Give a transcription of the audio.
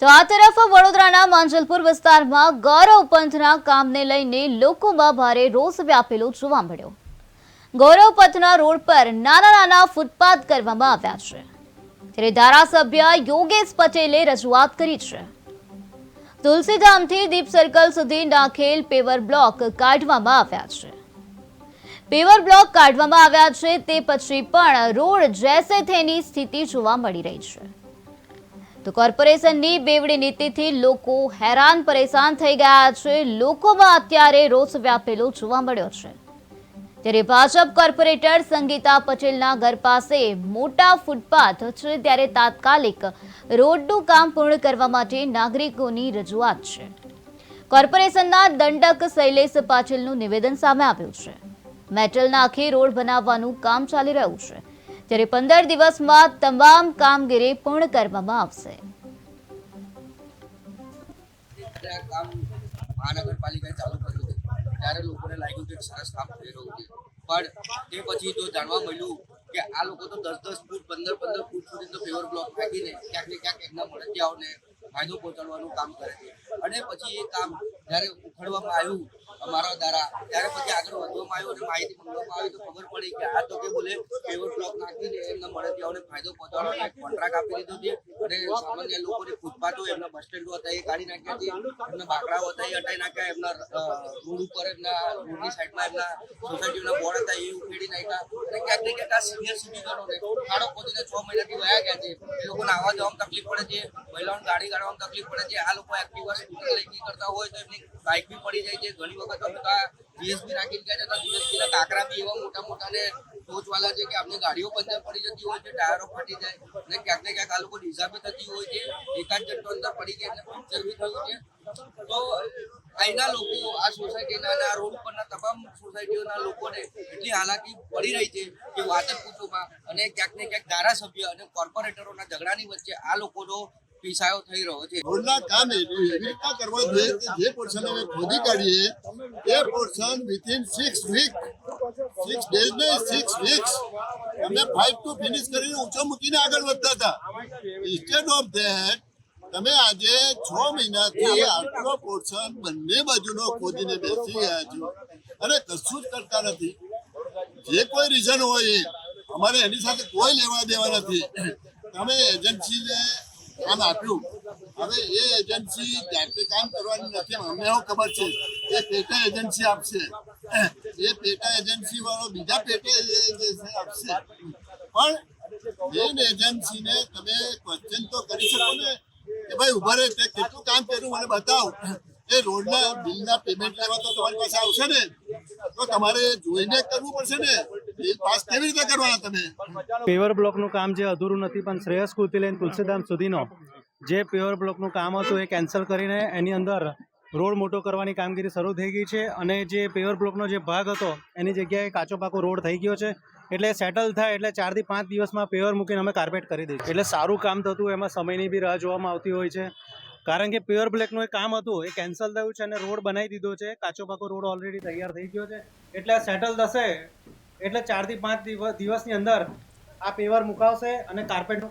તો આ તરફ વડોદરાના માંજલપુર વિસ્તારમાં ગૌરવ પંથના કામને લઈને લોકોમાં ભારે રોષ વ્યાપેલો જોવા મળ્યો। ગૌરવ પંથના રોડ પર નાના ફૂટપાથ કરવામાં આવ્યા છે, ત્યારે ધારાસભ્ય યોગેશ પટેલે રજૂઆત કરી છે। તુલસીધામથી દીપ સર્કલ સુધી નાખેલ પેવર બ્લોક કાઢવામાં આવ્યા છે। પેવર બ્લોક કાઢવામાં આવ્યા છે તે પછી પણ રોડ જેસે થેની સ્થિતિ જોવા મળી રહી છે। તો કોર્પોરેશનની બેવડી નીતિથી લોકો હેરાન પરેશાન થઈ ગયા છે। લોકોમાં અત્યારે રોષ વ્યાપેલો જોવા મળ્યો છે, ત્યારે ભાજપ કોર્પોરેટર સંગીતા પટેલના ઘર પાસે મોટા ફૂટપાથ છે, ત્યારે તાત્કાલિક રોડનું કામ પૂર્ણ કરવા માટે નાગરિકોની રજૂઆત છે। કોર્પોરેશનના દંડક શૈલેષ પાટીલનું નિવેદન સામે આવ્યું છે। મેટલ નાખી રોડ બનાવવાનું કામ ચાલી રહ્યું છે, ત્યારે 15 દિવસમાં તમામ કામગીરી પૂર્ણ કરવામાં આવશે। મહાનગરપાલિકાએ ચાલુ કર્યું ત્યારે લોકોને લાગ્યું કે સરસ કામ થઈ રહ્યું છે, પણ તે પછી જો જાણવા મળ્યું કે આ લોકો તો 10-10 ફૂટ 15-15 ફૂટ સુધી તો પેવર બ્લોક નાખીને ક્યાંક ને ક્યાંક એમના મળતિયાઓને ફાયદો પહોંચાડવાનું કામ કરે છે। અને પછી એ કામ જ્યારે ઉખડવામાં આવ્યું અમારા દ્વારા, ત્યારે પછી આગળ વધવામાં આવ્યું અને માહિતી મંગવામાં આવી તો ખબર પડી કે આ તો કે બોલે પેવર બ્લોક નાખીને એમના મળતિયાઓને ફાયદો પહોંચાડવાનો એક કોન્ટ્રાક્ટ આપી દીધો છે અને સામાન્ય લોકોને ફૂટપાથો એમના બસ સ્ટેન્ડો હતા એ કાઢી નાખ્યા છે, એમના બાકડાઓ હતા એ હટાવી નાખ્યા, એમના રોડ ઉપર એમના રોડની સાઈડમાં એમના સોસાયટીના બોર્ડ હતા એ ઉખેડી નાખ્યા અને ક્યાંક ને ક્યાંક આ સિનિયર સિટીઝનોને ખાડો ખોદીને 6 મહિનાથી વયા ગયા છે। એ લોકોને આવવા જવામાં તકલીફ પડે છે, મહિલાઓને ગાડી કાઢવામાં તકલીફ પડે છે। આ લોકો એક્ટિવા સ્કૂટર લઈ નીકળતા હોય તો એમની બાઇક બી પડી જાય છે। ઘણી વખત અમે તો જીએસબી રાખીને ગયા છે તો જીએસબીના કાંકરા બી એવા મોટા ને ટોચવાળા છે કે આપણે ગાડીઓ પંચર પડી જતી હોય છે, ટાયરો ફાટી જાય અને ક્યાંક ને ક્યાંક આ લોકો ડીઝા બી થતી હોય છે, એકાદ જણતો અંદર પડી ગયા એટલે પંચર બી થયું છે। તો અહીંના લોકો આ સોસાયટીના અને આ રોડ પરના તમામ સોસાયટીઓના લોકોને એટલી હાલાકી પડી રહી છે કે વાત જ પૂછોમાં। અને ક્યાંક ને ક્યાંક ધારાસભ્ય અને કોર્પોરેટરોના ઝઘડાની વચ્ચે આ લોકોનો પીસાયો થઈ રહ્યો છે। રોડના કામ એવી રીતના કરવા જોઈએ કે જે પોર્શન અમે ખોદી કાઢીએ એ પોર્શન વિથિન 6 વીક 6 ડેઝ ને 6 વીક્સ અમે 5 ટુ ફિનિશ કરીને ઊંચો મૂકીને આગળ વધતા હતા। ઇન્સ્ટેડ ઓફ ધેટ તમે આજે 6 મહિનાથી આટલો પોર્શન બંને બાજુનો ખોદીને બેસી ગયા છો અને કશું જ કરતા નથી। જે કોઈ રીઝન હોય એ અમારે એની સાથે કોઈ લેવા દેવા નથી। તમે એજન્સીને કામ આપ્યું, હવે એ એજન્સી જાતે કામ કરવાની નથી, અમને એવું ખબર છે એ પેટા એજન્સી આપશે, એ પેટા એજન્સી વાળો બીજા પેટા એજન્સી આપશે, પણ મેઇન એજન્સીને તમે ક્વેશ્ચન તો કરી શકો ને કે ભાઈ ઉભા રહે તે કેટલું કામ કર્યું મને બતાવ। એ રોડના બિલના પેમેન્ટ લેવા તો તમારી પાસે આવશે ને, તો તમારે જોઈને કરવું પડશે ને, બિલ પાસ કેવી રીતે કરવાના તમે? પેવર બ્લોકનું કામ જે અધૂરું નથી પણ શ્રેયસ કુલથી લઈને તુલસીધામ સુધીનો જે પેવર બ્લોકનું કામ હતું એ કેન્સલ કરીને એની અંદર રોડ મોટો કરવાની કામગીરી શરૂ થઈ ગઈ છે। અને જે પેવર બ્લોકનો જે ભાગ હતો એની જગ્યાએ કાચો પાકો રોડ થઈ ગયો છે, એટલે સેટલ થાય એટલે 4 થી 5 દિવસમાં પેવર મૂકીને અમે કાર્પેટ કરી દઈશું। એટલે સારું કામ થતું એમાં સમયની બી રાહ જોવામાં આવતી હોય છે, કારણ કે પેવર બ્લોકનું એક કામ હતું એ કેન્સલ થયું છે અને રોડ બનાવી દીધો છે, કાચો પાકો રોડ ઓલરેડી તૈયાર થઈ ગયો છે। એટલે સેટલ થશે એટલે 4 થી 5 દિવસની અંદર આ પેવર મુકાવશે અને કાર્પેટનું